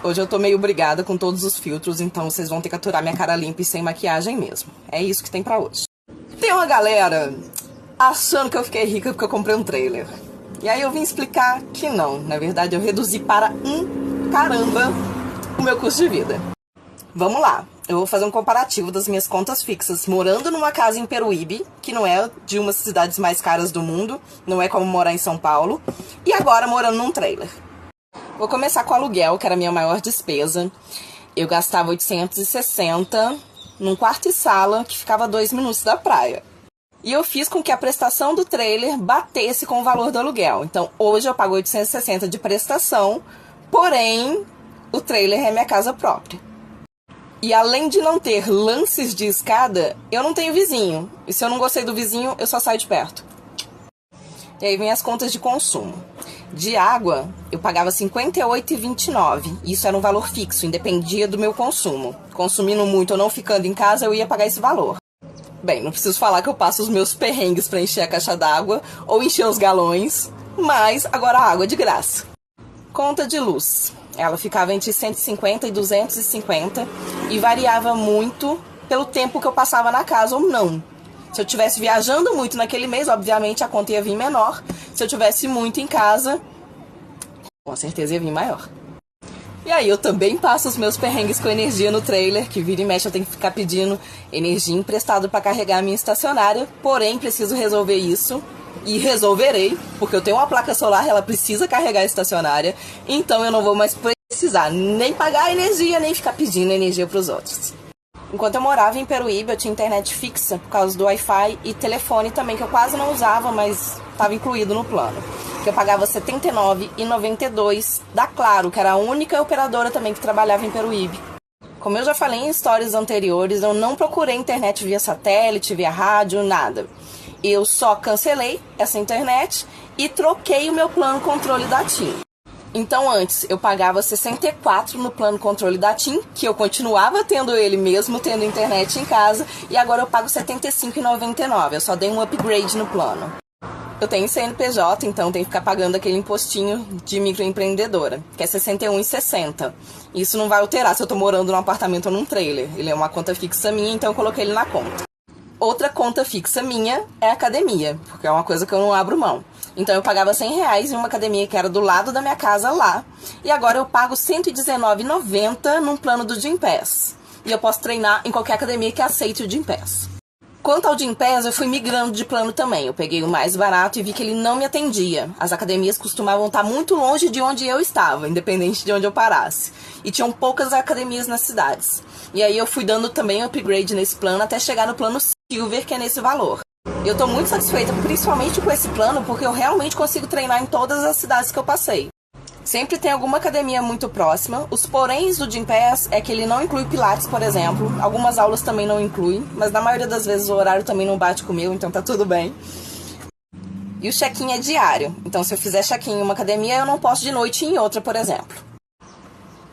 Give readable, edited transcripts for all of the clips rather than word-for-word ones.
Hoje eu tô meio brigada com todos os filtros, então vocês vão ter que aturar minha cara limpa e sem maquiagem mesmo. É isso que tem pra hoje. Tem uma galera achando que eu fiquei rica porque eu comprei um trailer. E aí eu vim explicar que não. Na verdade, eu reduzi para caramba o meu custo de vida. Vamos lá. Eu vou fazer um comparativo das minhas contas fixas morando numa casa em Peruíbe, que não é de uma das cidades mais caras do mundo, não é como morar em São Paulo, e agora morando num trailer. Vou começar com o aluguel, que era a minha maior despesa. Eu gastava 860 num quarto e sala, que ficava a 2 minutos da praia. E eu fiz com que a prestação do trailer batesse com o valor do aluguel. Então, hoje eu pago 860 de prestação, porém, o trailer é minha casa própria. E além de não ter lances de escada, eu não tenho vizinho. E se eu não gostei do vizinho, eu só saio de perto. E aí vem as contas de consumo. De água, eu pagava R$ 58,29. Isso era um valor fixo, independia do meu consumo. Consumindo muito ou não ficando em casa, eu ia pagar esse valor. Bem, não preciso falar que eu passo os meus perrengues para encher a caixa d'água ou encher os galões, mas agora a água é de graça. Conta de luz. Ela ficava entre 150 e 250 e variava muito pelo tempo que eu passava na casa ou não. Se eu estivesse viajando muito naquele mês, obviamente a conta ia vir menor. Se eu estivesse muito em casa, com certeza ia vir maior. E aí eu também passo os meus perrengues com energia no trailer, que vira e mexe eu tenho que ficar pedindo energia emprestada para carregar a minha estacionária. Porém, preciso resolver isso. E resolverei, porque eu tenho uma placa solar, ela precisa carregar a estacionária, então eu não vou mais precisar nem pagar energia, nem ficar pedindo energia para os outros. Enquanto eu morava em Peruíbe, eu tinha internet fixa por causa do Wi-Fi e telefone também, que eu quase não usava, mas estava incluído no plano. Que eu pagava R$ 79,92 da Claro, que era a única operadora também que trabalhava em Peruíbe. Como eu já falei em histórias anteriores, eu não procurei internet via satélite, via rádio, nada. Eu só cancelei essa internet e troquei o meu plano controle da TIM. Então antes eu pagava 64 no plano controle da TIM, que eu continuava tendo ele mesmo tendo internet em casa, e agora eu pago R$ 75,99. Eu só dei um upgrade no plano. Eu tenho CNPJ, então tenho que ficar pagando aquele impostinho de microempreendedora, que é R$ 61,60. Isso não vai alterar se eu tô morando num apartamento ou num trailer. Ele é uma conta fixa minha, então eu coloquei ele na conta. Outra conta fixa minha é a academia, porque é uma coisa que eu não abro mão. Então eu pagava R$ 100 em uma academia que era do lado da minha casa lá, e agora eu pago R$ 119,90 num plano do Gympass. E eu posso treinar em qualquer academia que aceite o Gympass. Quanto ao Gympass, eu fui migrando de plano também. Eu peguei o mais barato e vi que ele não me atendia. As academias costumavam estar muito longe de onde eu estava, independente de onde eu parasse. E tinham poucas academias nas cidades. E aí eu fui dando também upgrade nesse plano até chegar no plano Silver, que é nesse valor. Eu tô muito satisfeita, principalmente com esse plano, porque eu realmente consigo treinar em todas as cidades que eu passei. Sempre tem alguma academia muito próxima. Os poréns do Gympass é que ele não inclui pilates, por exemplo. Algumas aulas também não incluem, mas na maioria das vezes o horário também não bate com o meu, então tá tudo bem. E o check-in é diário. Então se eu fizer check-in em uma academia, eu não posso de noite em outra, por exemplo.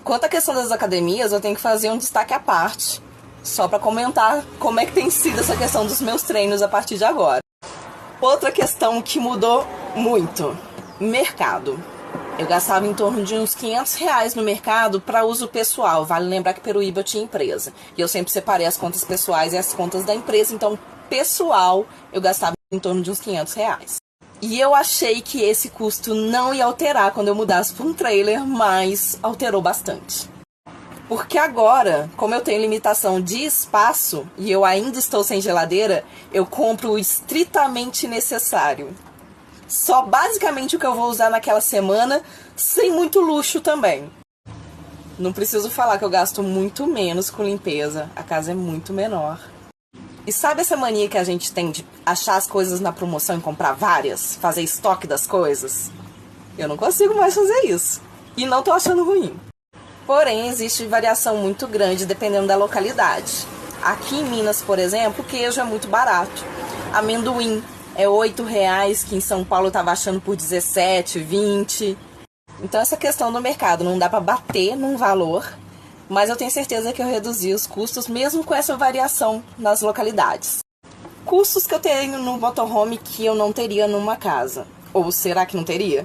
Quanto à questão das academias, eu tenho que fazer um destaque à parte, só para comentar como é que tem sido essa questão dos meus treinos a partir de agora. Outra questão que mudou muito: mercado. Eu gastava em torno de uns R$ 500 no mercado para uso pessoal. Vale lembrar que Peruíbe eu tinha empresa. E eu sempre separei as contas pessoais e as contas da empresa. Então, pessoal, eu gastava em torno de uns R$ 500. E eu achei que esse custo não ia alterar quando eu mudasse para um trailer, mas alterou bastante. Porque agora, como eu tenho limitação de espaço e eu ainda estou sem geladeira, eu compro o estritamente necessário. Só basicamente o que eu vou usar naquela semana, sem muito luxo também. Não preciso falar que eu gasto muito menos com limpeza, a casa é muito menor. E sabe essa mania que a gente tem de achar as coisas na promoção e comprar várias? Fazer estoque das coisas? Eu não consigo mais fazer isso. E não tô achando ruim. Porém, existe variação muito grande dependendo da localidade. Aqui em Minas, por exemplo, o queijo é muito barato. Amendoim é R$8, que em São Paulo eu tava achando por 17, 20. Então essa questão do mercado não dá pra bater num valor, mas eu tenho certeza que eu reduzi os custos mesmo com essa variação nas localidades. Custos que eu tenho no motorhome que eu não teria numa casa. Ou será que não teria?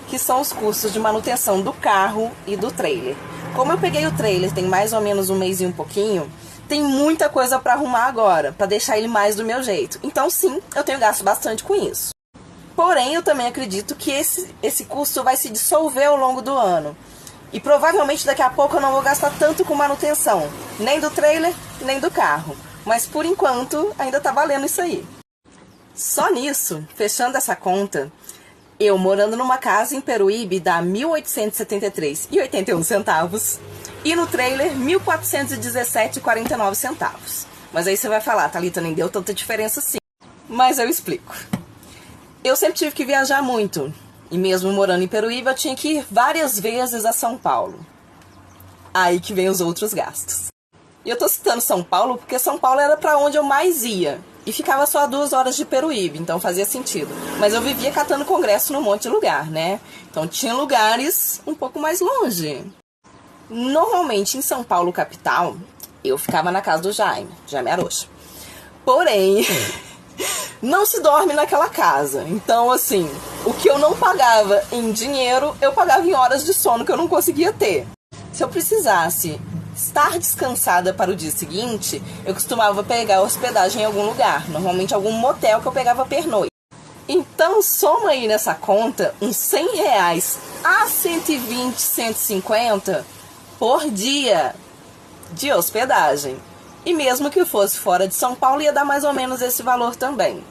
que são os custos de manutenção do carro e do trailer. Como eu peguei o trailer tem mais ou menos um mês e um pouquinho, tem muita coisa para arrumar agora, para deixar ele mais do meu jeito. Então sim, eu tenho gasto bastante com isso. Porém, eu também acredito que esse custo vai se dissolver ao longo do ano. E provavelmente daqui a pouco eu não vou gastar tanto com manutenção, nem do trailer, nem do carro. Mas por enquanto ainda tá valendo isso aí. Só nisso, fechando essa conta, eu morando numa casa em Peruíbe dá R$ 1.873,81 e no trailer R$ 1.417,49. Mas aí você vai falar, Thalita, nem deu tanta diferença assim. Mas eu explico. Eu sempre tive que viajar muito. E mesmo morando em Peruíbe, eu tinha que ir várias vezes a São Paulo. Aí que vem os outros gastos. E eu tô citando São Paulo porque São Paulo era pra onde eu mais ia. E ficava só a 2 horas de Peruíbe, então fazia sentido. Mas eu vivia catando congresso num monte de lugar, né? Então tinha lugares um pouco mais longe. Normalmente em São Paulo, capital, eu ficava na casa do Jaime Arocha. Porém... não se dorme naquela casa. Então, assim, o que eu não pagava em dinheiro, eu pagava em horas de sono que eu não conseguia ter. Se eu precisasse estar descansada para o dia seguinte, eu costumava pegar hospedagem em algum lugar. Normalmente algum motel que eu pegava pernoite. Então, soma aí nessa conta uns R$100 a 120, 150 por dia de hospedagem. E mesmo que fosse fora de São Paulo, ia dar mais ou menos esse valor também.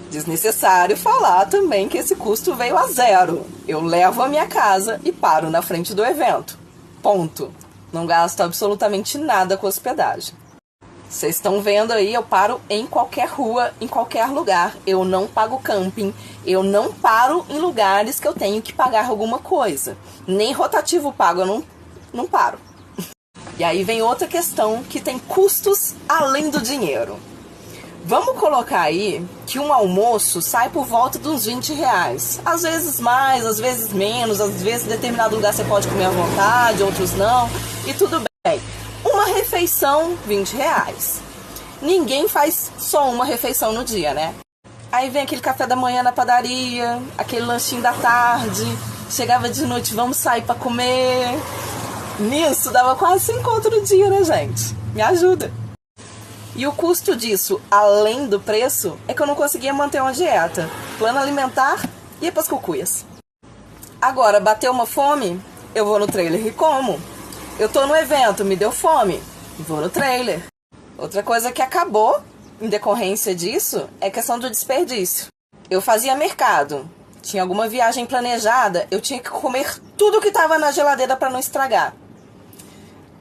Desnecessário falar também que esse custo veio a zero. Eu levo a minha casa e paro na frente do evento. Ponto. Não gasto absolutamente nada com hospedagem. Vocês estão vendo aí, eu paro em qualquer rua, em qualquer lugar. Eu não pago camping. Eu não paro em lugares que eu tenho que pagar alguma coisa. Nem rotativo pago, eu não paro. E aí vem outra questão que tem custos além do dinheiro. Vamos colocar aí que um almoço sai por volta de uns R$20. Às vezes mais, às vezes menos, às vezes em determinado lugar você pode comer à vontade, outros não, e tudo bem. Uma refeição, R$20. Ninguém faz só uma refeição no dia, né? Aí vem aquele café da manhã na padaria, aquele lanchinho da tarde, chegava de noite, vamos sair pra comer... Nisso, dava quase 100 conto no dia, né, gente? Me ajuda. E o custo disso, além do preço, é que eu não conseguia manter uma dieta. Plano alimentar, ia pras cucuias. Agora, bateu uma fome, eu vou no trailer e como. Eu tô no evento, me deu fome, vou no trailer. Outra coisa que acabou, em decorrência disso, é questão do desperdício. Eu fazia mercado, tinha alguma viagem planejada, eu tinha que comer tudo que estava na geladeira para não estragar.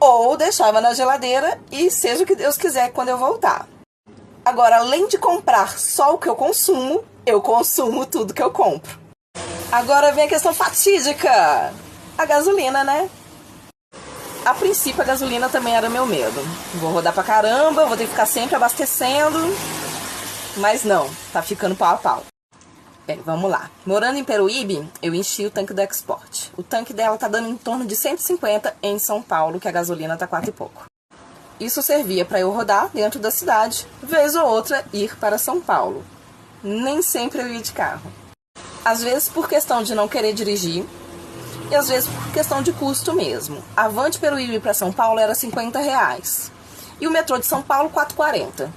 Ou deixava na geladeira e seja o que Deus quiser quando eu voltar. Agora, além de comprar só o que eu consumo tudo que eu compro. Agora vem a questão fatídica. A gasolina, né? A princípio, a gasolina também era meu medo. Vou rodar pra caramba, vou ter que ficar sempre abastecendo. Mas não, tá ficando pau a pau. Bem, vamos lá. Morando em Peruíbe, eu enchi o tanque da Export. O tanque dela tá dando em torno de 150 em São Paulo, que a gasolina tá 4 e pouco. Isso servia para eu rodar dentro da cidade, vez ou outra ir para São Paulo. Nem sempre eu ia de carro. Às vezes por questão de não querer dirigir, e às vezes por questão de custo mesmo. A van de Peruíbe para São Paulo era R$50. E o metrô de São Paulo, R$4,40.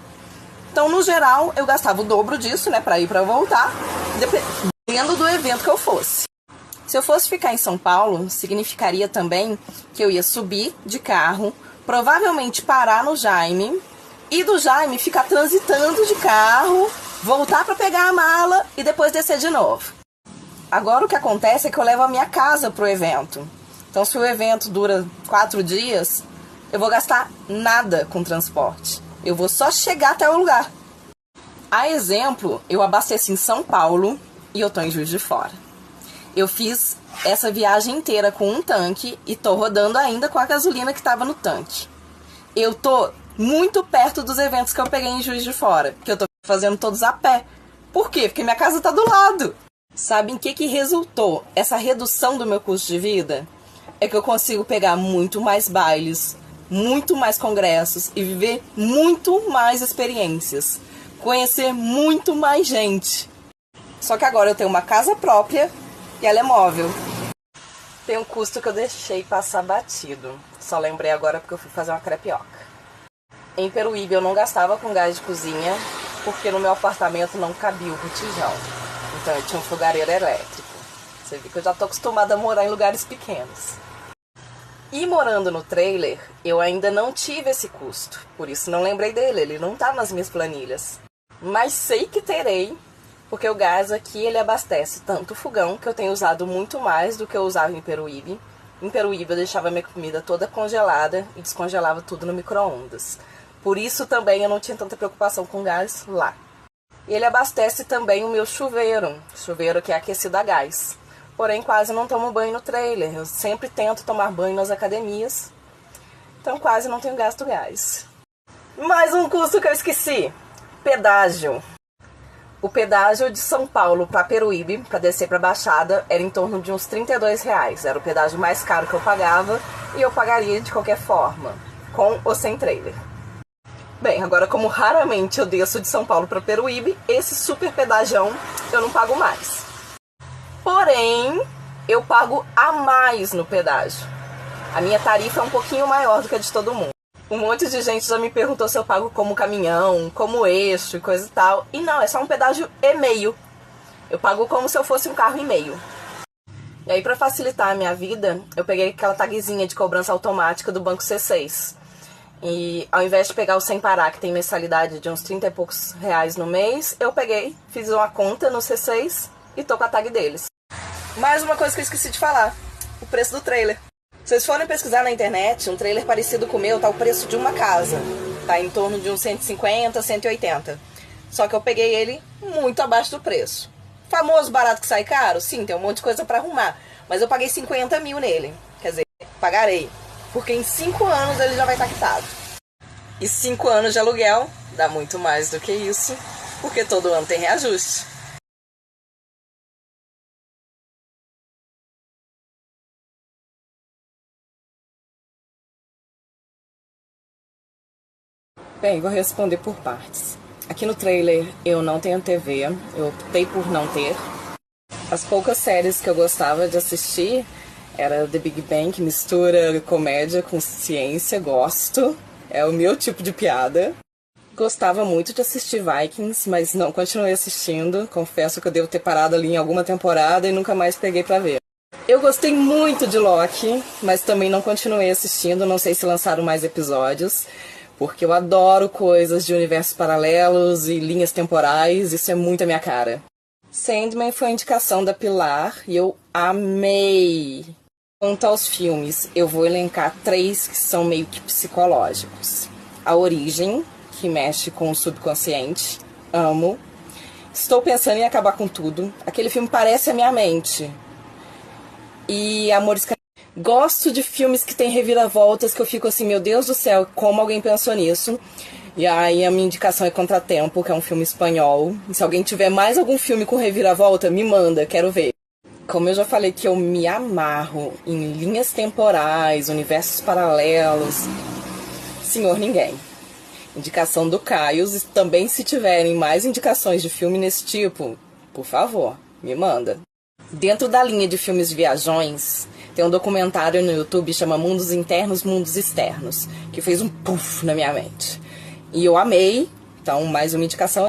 Então, no geral, eu gastava o dobro disso, né, pra ir pra voltar, dependendo do evento que eu fosse. Se eu fosse ficar em São Paulo, significaria também que eu ia subir de carro, provavelmente parar no Jaime, e do Jaime ficar transitando de carro, voltar pra pegar a mala e depois descer de novo. Agora, o que acontece é que eu levo a minha casa pro evento. Então, se o evento dura 4 dias, eu vou gastar nada com transporte. Eu vou só chegar até o lugar. A exemplo, eu abasteci em São Paulo e eu tô em Juiz de Fora. Eu fiz essa viagem inteira com um tanque e tô rodando ainda com a gasolina que tava no tanque. Eu tô muito perto dos eventos que eu peguei em Juiz de Fora, que eu tô fazendo todos a pé. Por quê? Porque minha casa tá do lado. Sabe em que resultou essa redução do meu custo de vida? É que eu consigo pegar muito mais bailes, muito mais congressos e viver muito mais experiências. Conhecer muito mais gente. Só que agora eu tenho uma casa própria e ela é móvel. Tem um custo que eu deixei passar batido. Só lembrei agora porque eu fui fazer uma crepioca. Em Peruíbe eu não gastava com gás de cozinha, porque no meu apartamento não cabia o botijão. Então eu tinha um fogareiro elétrico. Você vê que eu já tô acostumada a morar em lugares pequenos. E morando no trailer, eu ainda não tive esse custo. Por isso não lembrei dele, ele não tá nas minhas planilhas. Mas sei que terei, porque o gás aqui ele abastece tanto o fogão, que eu tenho usado muito mais do que eu usava em Peruíbe. Em Peruíbe eu deixava minha comida toda congelada e descongelava tudo no micro-ondas. Por isso também eu não tinha tanta preocupação com gás lá. E ele abastece também o meu chuveiro que é aquecido a gás. Porém, quase não tomo banho no trailer. Eu sempre tento tomar banho nas academias. Então, quase não tenho gasto gás. Mais um custo que eu esqueci. Pedágio. O pedágio de São Paulo para Peruíbe, para descer para Baixada, era em torno de uns R$32. Era o pedágio mais caro que eu pagava. E eu pagaria de qualquer forma, com ou sem trailer. Bem, agora como raramente eu desço de São Paulo para Peruíbe, esse super pedágio eu não pago mais. Porém, eu pago a mais no pedágio. A minha tarifa é um pouquinho maior do que a de todo mundo. Um monte de gente já me perguntou se eu pago como caminhão, como eixo e coisa e tal. E não, é só um pedágio e meio. Eu pago como se eu fosse um carro e meio. E aí, pra facilitar a minha vida, eu peguei aquela tagzinha de cobrança automática do Banco C6. E ao invés de pegar o Sem Parar, que tem mensalidade de uns 30 e poucos reais no mês, eu peguei, fiz uma conta no C6 e tô com a tag deles. Mais uma coisa que eu esqueci de falar, o preço do trailer. Se vocês forem pesquisar na internet, um trailer parecido com o meu tá o preço de uma casa. Tá em torno de uns 150, 180. Só que eu peguei ele muito abaixo do preço. Famoso barato que sai caro? Sim, tem um monte de coisa pra arrumar. Mas eu paguei 50 mil nele. Quer dizer, pagarei. Porque em 5 anos ele já vai estar quitado. E 5 anos de aluguel dá muito mais do que isso. Porque todo ano tem reajuste. Bem, vou responder por partes. Aqui no trailer eu não tenho TV, eu optei por não ter. As poucas séries que eu gostava de assistir era The Big Bang, que mistura comédia com ciência, gosto. É o meu tipo de piada. Gostava muito de assistir Vikings, mas não continuei assistindo. Confesso que eu devo ter parado ali em alguma temporada e nunca mais peguei pra ver. Eu gostei muito de Loki, mas também não continuei assistindo, não sei se lançaram mais episódios. Porque eu adoro coisas de universos paralelos e linhas temporais, isso é muito a minha cara. Sandman foi a indicação da Pilar e eu amei. Quanto aos filmes, eu vou elencar 3 que são meio que psicológicos. A Origem, que mexe com o subconsciente, amo. Estou pensando em acabar com tudo. Aquele filme parece a minha mente. E Amores Carnais. Gosto de filmes que tem reviravoltas, que eu fico assim, meu Deus do céu, como alguém pensou nisso? E aí a minha indicação é Contratempo, que é um filme espanhol. E se alguém tiver mais algum filme com reviravolta, me manda, quero ver. Como eu já falei que eu me amarro em linhas temporais, universos paralelos, Senhor Ninguém. Indicação do Caio. E também se tiverem mais indicações de filme nesse tipo, por favor, me manda. Dentro da linha de filmes viajões, tem um documentário no YouTube que chama Mundos Internos, Mundos Externos, que fez um puff na minha mente. E eu amei, então mais uma indicação.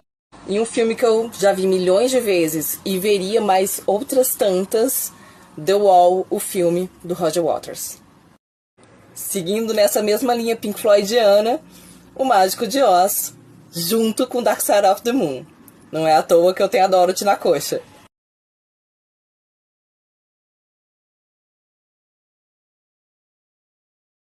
E um filme que eu já vi milhões de vezes e veria mais outras tantas, The Wall, o filme do Roger Waters. Seguindo nessa mesma linha Pink Floydiana, O Mágico de Oz, junto com Dark Side of the Moon. Não é à toa que eu tenho a Dorothy na coxa.